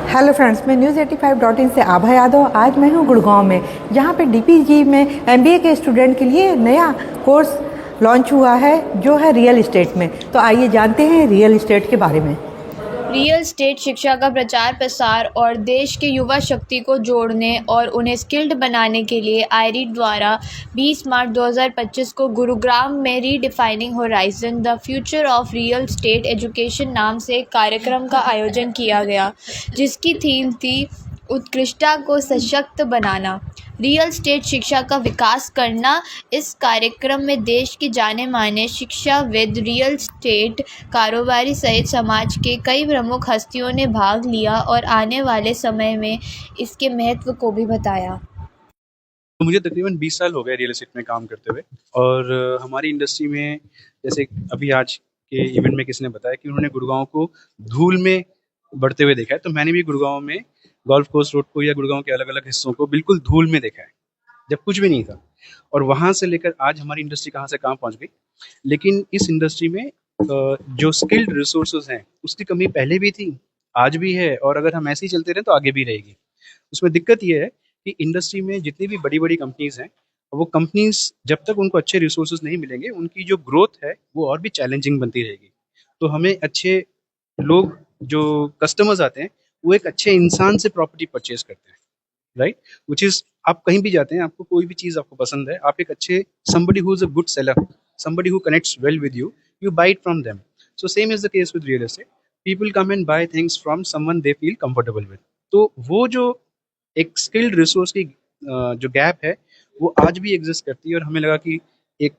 Hello friends, मैं news 85.in से आभा यादव। आज मैं हूँ गुड़गांव में, जहाँ पे डीपीजी में एमबीए के स्टूडेंट के लिए नया कोर्स लॉन्च हुआ है जो है रियल इस्टेट में। तो आइए जानते हैं रियल इस्टेट के बारे में। रियल एस्टेट शिक्षा का प्रचार प्रसार और देश के युवा शक्ति को जोड़ने और उन्हें स्किल्ड बनाने के लिए आईरीड द्वारा 20 मार्च 2025 को गुरुग्राम में redefining horizon the future of real estate education नाम से एक कार्यक्रम का आयोजन किया गया, जिसकी थीम थी उत्कृष्टता को सशक्त बनाना, रियल एस्टेट शिक्षा का विकास करना। इस कार्यक्रम में देश के जाने माने शिक्षाविद, रियल एस्टेट कारोबारी सहित समाज के कई प्रमुख हस्तियों ने भाग लिया और आने वाले समय में इसके महत्व को भी बताया। तो मुझे तकरीबन 20 साल हो गए रियल एस्टेट में काम करते हुए, और हमारी इंडस्ट्री में जैसे अभी आज के इवेंट में किसी ने बताया कि उन्होंने गुड़गांव को धूल में बढ़ते हुए देखा है, तो मैंने भी गुड़गांव में गोल्फ कोर्स रोड को या गुड़गांव के अलग अलग हिस्सों को बिल्कुल धूल में देखा है, जब कुछ भी नहीं था। और वहाँ से लेकर आज हमारी इंडस्ट्री कहाँ से कहाँ पहुँच गई। लेकिन इस इंडस्ट्री में जो स्किल्ड रिसोर्सेज हैं उसकी कमी पहले भी थी, आज भी है, और अगर हम ऐसे ही चलते रहें तो आगे भी रहेगी। उसमें दिक्कत ये है कि इंडस्ट्री में जितनी भी बड़ी बड़ी कंपनीज हैं, वो कंपनीज जब तक उनको अच्छे रिसोर्सेज नहीं मिलेंगे, उनकी जो ग्रोथ है वो और भी चैलेंजिंग बनती रहेगी। तो हमें अच्छे लोग, जो कस्टमर्स आते हैं, वो एक अच्छे इंसान से प्रॉपर्टी परचेज करते हैं, राइट। विच इज, आप कहीं भी जाते हैं, आपको कोई भी चीज़ आपको पसंद है, आप एक अच्छे somebody who is a good seller, somebody who connects well with you, you buy it from them. So same is the case with real estate. People come and buy things from someone they feel comfortable with. तो वो जो एक skilled resource की जो gap है वो आज भी एग्जिस्ट करती है, और हमें लगा कि एक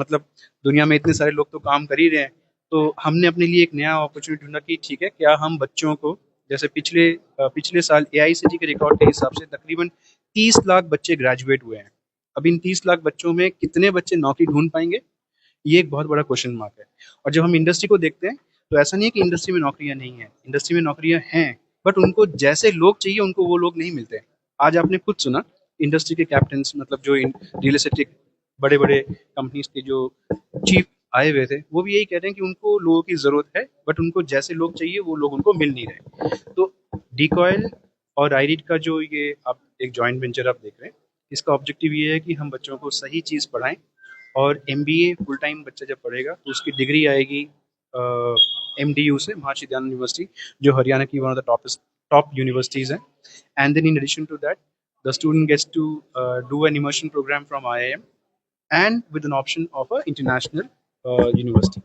मतलब दुनिया में इतने सारे लोग तो काम कर ही रहे हैं, तो हमने अपने लिए एक नया अपॉर्चुनिटी ढूंढा कि ठीक है, क्या हम बच्चों को, जैसे पिछले साल एआईसीटी के रिकॉर्ड के हिसाब से तकरीबन 30 लाख बच्चे ग्रेजुएट हुए हैं। अब इन 30 लाख बच्चों में कितने बच्चे नौकरी ढूंढ पाएंगे, ये एक बहुत बड़ा क्वेश्चन मार्क है। और जब हम इंडस्ट्री को देखते हैं तो ऐसा नहीं है कि इंडस्ट्री में नौकरियां नहीं है, इंडस्ट्री में नौकरियां हैं, बट उनको जैसे लोग चाहिए उनको वो लोग नहीं मिलते। आज आपने खुद सुना, इंडस्ट्री के कैप्टन, मतलब जो रियल एस्टेट के बड़े बड़े कंपनीज के जो चीफ आए हुए थे, वो भी यही कह रहे हैं कि उनको लोगों की जरूरत है, बट उनको जैसे लोग चाहिए वो लोग उनको मिल नहीं रहे। तो डीकॉयल और आईरीड का जो ये आप एक जॉइंट वेंचर आप देख रहे हैं, इसका ऑब्जेक्टिव ये है कि हम बच्चों को सही चीज़ पढ़ाएं, और एमबीए फुल टाइम बच्चा जब पढ़ेगा तो उसकी डिग्री आएगी एमडीयू से, महर्षि दयानंद यूनिवर्सिटी, जो हरियाणा की one of the top universities है। And then in addition to that, the student gets to do an immersion program from IIM and with an option of a international university.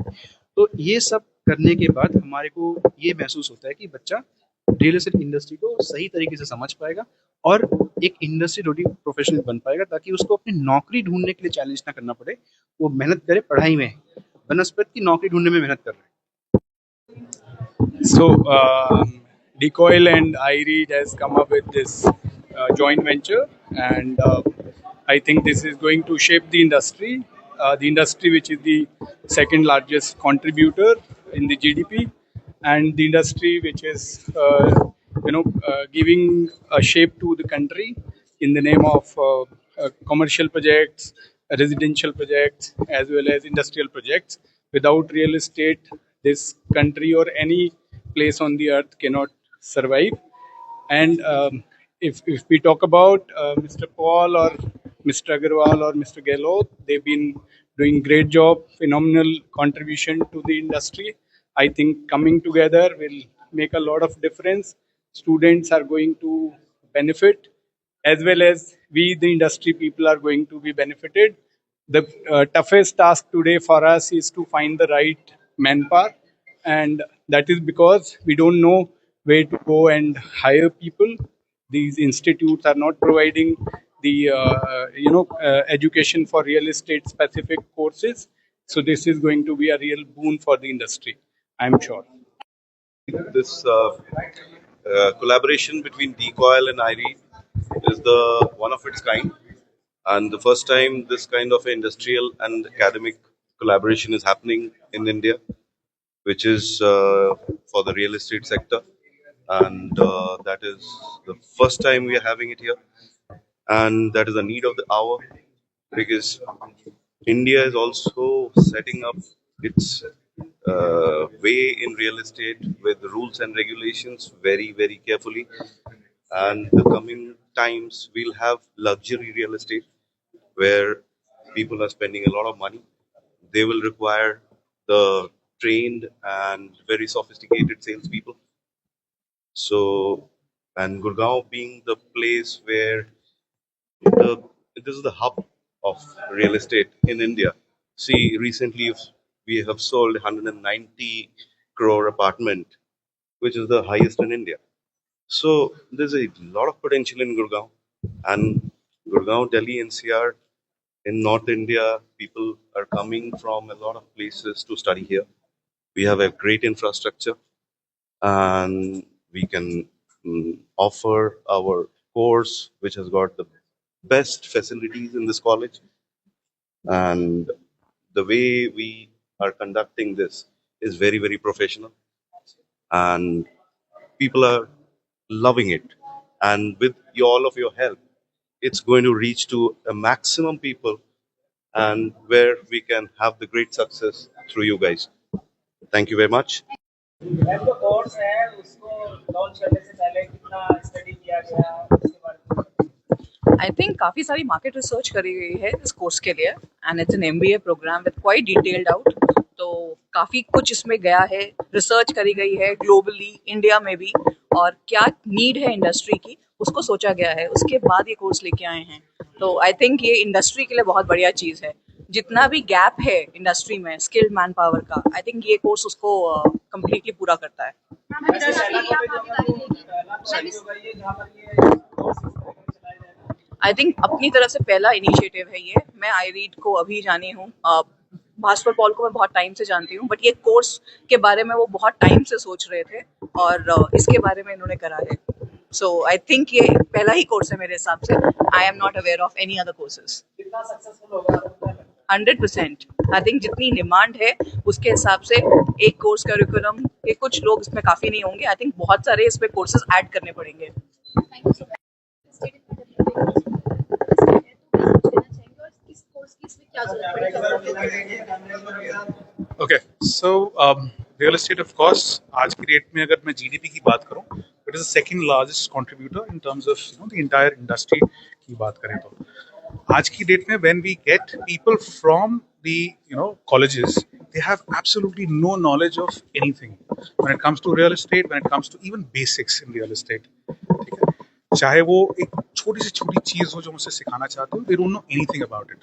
तो ये सब करने के बाद हमारे को ये महसूस होता है कि बच्चा रियल एस्टेट इंडस्ट्री को सही तरीके से समझ पाएगा और एक इंडस्ट्री रोटी प्रोफेशनल बन पाएगा, ताकि उसको अपनी नौकरी ढूंढने के लिए चैलेंज ना करना पड़े, वो मेहनत करे पढ़ाई में, बनस्पत की नौकरी ढूंढने में मेहनत कर रहे हैं। So, Decoil and iRead has come up with this joint venture, and I think this is going to shape the industry which is the second largest contributor in the GDP, and the industry which is giving a shape to the country in the name of commercial projects, residential projects, as well as industrial projects. Without real estate, this country or any place on the earth cannot survive. And if we talk about Mr. Paul or Mr. Agarwal or Mr. Gehlot, they've been doing great job, phenomenal contribution to the industry. I think coming together will make a lot of difference. Students are going to benefit, as well as we, the industry people, are going to be benefited. The toughest task today for us is to find the right manpower, and that is because we don't know where to go and hire people. These institutes are not providing the education for real estate specific courses. So this is going to be a real boon for the industry, I'm sure. This collaboration between Decoil and iRead is the one of its kind, and the first time this kind of industrial and academic collaboration is happening in India, which is for the real estate sector, and that is the first time we are having it here, and that is the need of the hour, because India is also setting up its way in real estate with rules and regulations very, very carefully. And the coming times, we'll have luxury real estate where people are spending a lot of money. They will require the trained and very sophisticated salespeople. So, and Gurgaon being the place where the this is the hub of real estate in India. See, recently we have sold 190 crore apartment, which is the highest in India. So there's a lot of potential in Gurgaon, and Gurgaon, Delhi, NCR, in North India, people are coming from a lot of places to study here. We have a great infrastructure, and we can offer our course, which has got the best facilities in this college. And the way we are conducting this is very, very professional, and people are loving it. And with all of your help, it's going to reach to a maximum people, and where we can have the great success through you guys. Thank you very much. Ma'am जो course है उसको launch करने से पहले कितना study किया गया उसके बारे में? आई थिंक काफ़ी सारी मार्केट रिसर्च करी गई है इस कोर्स के लिए and it's an MBA programme with quite detailed out. तो काफ़ी कुछ इसमें गया है, रिसर्च करी गई है ग्लोबली, इंडिया में भी, और क्या नीड है इंडस्ट्री की उसको सोचा गया है, उसके बाद ये कोर्स लेके आए हैं। तो आई थिंक ये इंडस्ट्री के लिए बहुत बढ़िया चीज़ है। जितना भी गैप है इंडस्ट्री में स्किल्ड मैन पावर का, आई थिंक ये कोर्स उसको कम्प्लीटली पूरा करता है। आई थिंक अपनी तरफ से पहला इनिशिएटिव है ये। मैं iRead को अभी जानी हूँ, भास्कर पॉल को मैं बहुत टाइम से जानती हूँ, बट ये कोर्स के बारे में वो बहुत टाइम से सोच रहे थे और इसके बारे में इन्होंने करा है। सो आई थिंक ये पहला ही कोर्स है मेरे हिसाब से। I am not aware of any other courses. 100%। I think जितनी डिमांड है उसके हिसाब से एक कोर्स करिकुलम के कुछ लोग इसमें काफ़ी नहीं होंगे। आई थिंक बहुत सारे इसमें कोर्सेज ऐड करने पड़ेंगे। Okay, so real estate, of course, आज की डेट में अगर मैं GDP की बात करूं, it is the second largest contributor in terms of the entire industry की बात करें तो आज की डेट में when we get people from the colleges, they have absolutely no knowledge of anything when it comes to real estate, when it comes to even basics in real estate. ठीक है, चाहे वो एक छोटी से छोटी चीज हो जो मुझसे सिखाना चाहते हो, they don't know anything about it.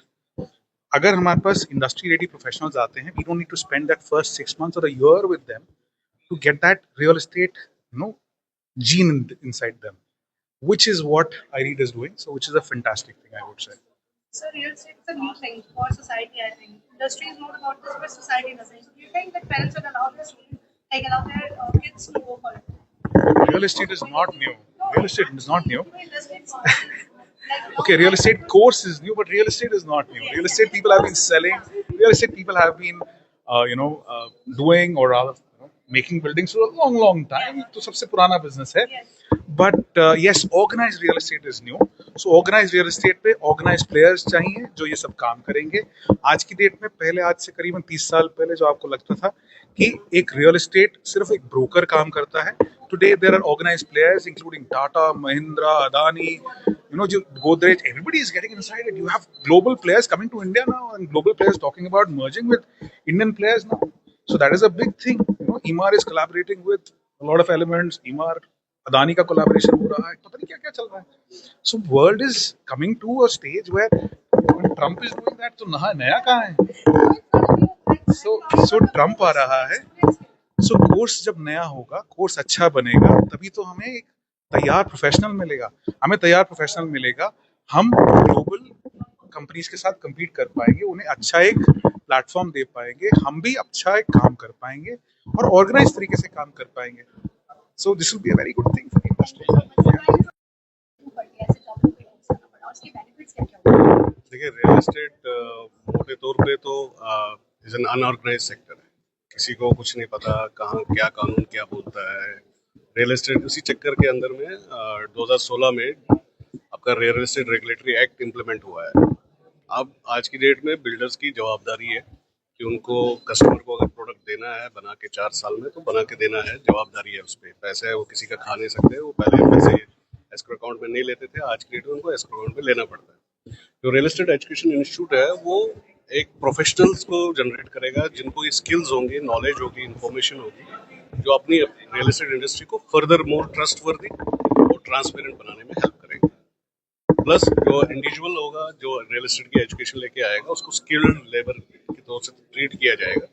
अगर हमारे पास इंडस्ट्री रेडी प्रोफेशनल्स आते हैं, we don't need to spend that first 6 months or a year with them to get that real estate gene inside them, which is what iRead is doing. So which is a fantastic thing, I would say. So real estate is a new thing for society, I think. Industry is more about this, but society doesn't. So do you think that parents would allow their students, allow their kids to go for it? Real estate is not new. Real estate is not new. Industry is not new. Okay, real estate course is new, but real estate is not new. Real estate people have been selling. Real estate people have been, doing or rather making buildings for a long, long time. तो सबसे पुराना business है. But yes, organized real estate is new. So organized real estate पे organized players चाहिए जो ये सब काम करेंगे. आज की डेट में, पहले आज से करीबन 30 साल पहले जो आपको लगता था कि एक real estate सिर्फ एक broker काम करता है, today there are organized players including Tata, Mahindra, Adani, Godrej. Everybody is getting inside it. You have global players coming to India now, and global players talking about merging with Indian players now. So that is a big thing. Emaar is collaborating with a lot of elements. Emaar, Adani का collaboration हो रहा है. पता नहीं क्या-क्या चल रहा है. So world is coming to a stage where when Trump is doing that, तो नया कहाँ है? So Trump आ रहा है. So कोर्स जब नया होगा, कोर्स अच्छा बनेगा, तभी तो हमें एक तैयार प्रोफेशनल मिलेगा. हमें तैयार प्रोफेशनल मिलेगा, हम ग्लोबल कंपनीज के साथ कम्पीट कर पाएंगे, उन्हें अच्छा एक प्लेटफॉर्म दे पाएंगे, हम भी अच्छा एक काम कर पाएंगे और ऑर्गेनाइज तरीके से काम कर पाएंगे. So this will be a very good thing for industry. देखिए, रियल एस्टेट मोटे तौर पे तो इज एन अनऑर्गेनाइज सेक्टर है. किसी को कुछ नहीं पता कहाँ क्या कानून क्या बोलता है. रियल एस्टेट उसी चक्कर के अंदर में 2016 में आपका real estate regulatory act implement हुआ है. अब आज की डेट में बिल्डर्स की जवाबदारी है कि उनको कस्टमर को अगर प्रोडक्ट देना है बना के 4 साल में, तो बना के देना है, जवाबदारी है उस पर। पैसा है वो किसी का खा नहीं सकते, वो पहले पैसे एस्क्रो अकाउंट में नहीं लेते थे, आज की डेट में उनको एस्क्रो अकाउंट में लेना पड़ता है। जो रियल एस्टेट एजुकेशन इंस्टीट्यूट है वो एक प्रोफेशनल्स को जनरेट करेगा जिनको ये स्किल्स होंगे, नॉलेज होगी, इन्फॉर्मेशन होगी, जो अपनी रियल एस्टेट इंडस्ट्री को फर्दर मोर ट्रस्टवर्दी और ट्रांसपेरेंट बनाने में हेल्प करेगा। प्लस जो इंडिविजुअल होगा जो रियल एस्टेट की एजुकेशन लेके आएगा उसको स्किल्ड लेबर की तौर से ट्रीट किया जाएगा,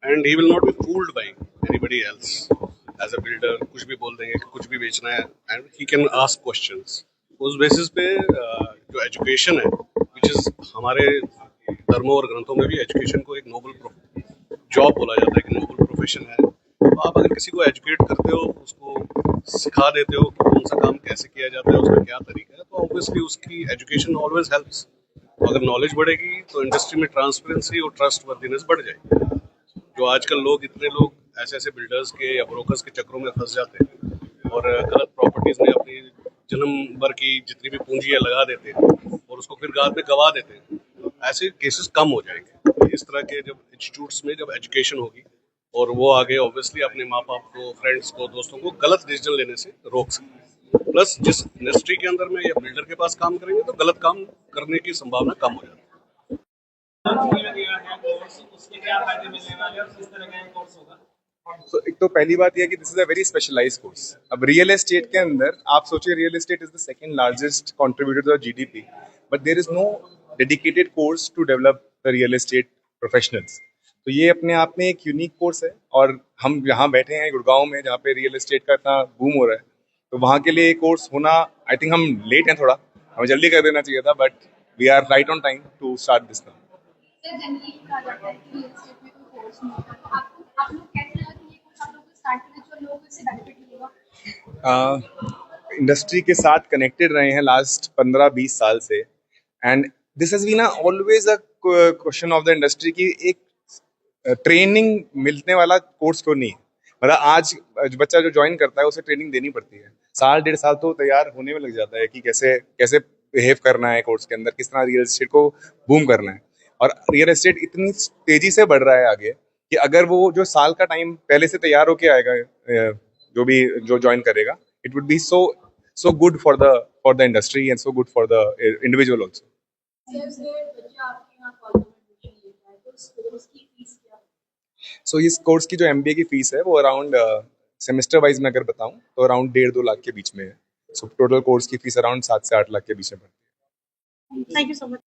and he will not be fooled by anybody else. As a builder कुछ भी बोल देंगे, कुछ भी बेचना है, and he can ask questions. उस बेसिस पे जो एजुकेशन है, विच इज हमारे धर्मों और ग्रंथों में भी एजुकेशन को एक नोबल जॉब बोला जाता है कि नोबल प्रोफेशन है। तो आप अगर किसी को एजुकेट करते हो, उसको सिखा देते हो कि कौन सा काम कैसे किया जाता है, उसका क्या तरीका है, तो ऑब्वियसली उसकी एजुकेशन ऑलवेज हेल्प्स। अगर नॉलेज बढ़ेगी तो इंडस्ट्री में ट्रांसपेरेंसी और ट्रस्ट वर्दीनेस बढ़ जाएगी। जो आजकल इतने लोग ऐसे ऐसे बिल्डर्स के या ब्रोकर्स के चक्रों में फंस जाते हैं और गलत प्रॉपर्टीज में अपनी जन्म भर की जितनी भी पूंजी है लगा देते हैं और उसको फिर बाद में गवा देते हैं, ऐसे केसेस कम हो जाएंगे। इस तरह के जब इंस्टीट्यूट्स में जब एजुकेशन होगी और वो आगे ऑब्वियसली अपने माँ बाप को, फ्रेंड्स को, दोस्तों को गलत डिसीजन लेने से रोक सकते। प्लस जिस इंडस्ट्री के अंदर में या बिल्डर के पास काम करेंगे तो गलत काम करने की संभावना कम हो जाती है। तो एक तो पहली बात यह कि this is a very specialised course. अब रियल एस्टेट के अंदर आप सोचिए, real estate is the second largest contributor to the GDP, but there is no dedicated course to develop the real estate professionals. तो ये अपने आप में एक यूनिक कोर्स है, और हम यहाँ बैठे हैं गुड़गांव में जहाँ पे रियल एस्टेट का इतना बूम हो रहा है, तो वहाँ के लिए कोर्स होना, आई थिंक हम लेट हैं थोड़ा, हमें जल्दी कर देना चाहिए था, but we are right on time to start this now. Industry के साथ कनेक्टेड रहे हैं लास्ट 15-20 साल से, and this has been always a question of the industry की एक ट्रेनिंग मिलने वाला कोर्स क्यों नहीं। मतलब आज बच्चा जो ज्वाइन करता है उसे ट्रेनिंग देनी पड़ती है, 1.5 साल तो तैयार होने में लग जाता है कि कैसे कैसे बिहेव करना है कोर्स के अंदर, किस तरह रियल एस्टेट को बूम करना है। और रियल एस्टेट इतनी तेजी से बढ़ रहा है आगे कि अगर वो जो साल का टाइम पहले से तैयार होके आएगा, जो ज्वाइन करेगा, it would be so good for the industry and so good for the individual also. So इस कोर्स की जो MBA की फीस है वो अराउंड सेमेस्टर वाइज में अगर बताऊं तो अराउंड 1.5-2 लाख के बीच में है। सो टोटल कोर्स की फीस अराउंड 7 से 8 लाख के बीच में पड़ती है। Thank you so much.